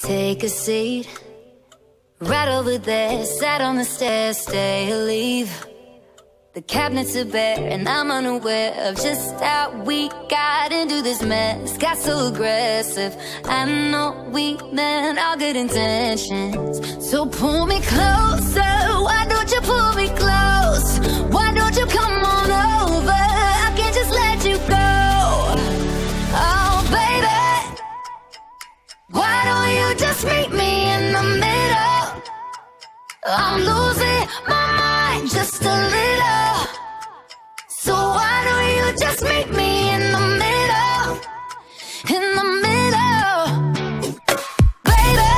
Take a seat, right over there. Sat on the stairs, stay or leave. The cabinets are bare and I'm unaware of just how we got into this mess. Got so aggressive, I know we meant all good intentions. So pull me closer, why don't you pull me close? Why don't you come on over? I can't just let you go. Oh baby, why don't you just meet me in the middle? I'm losing my mind just a little. So why don't you just meet me in the middle? In the middle. Baby,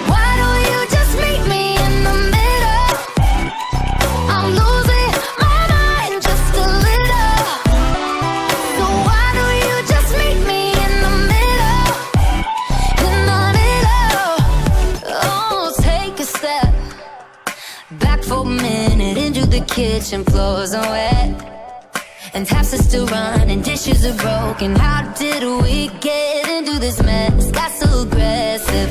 why don't you just meet me in the middle? I'm losing my mind just a little. So why don't you just meet me in the middle? In the middle. Oh, take a step back for a minute into the kitchen. Floors are wet and taps are still running, dishes are broken. How did we get into this mess? Got so aggressive,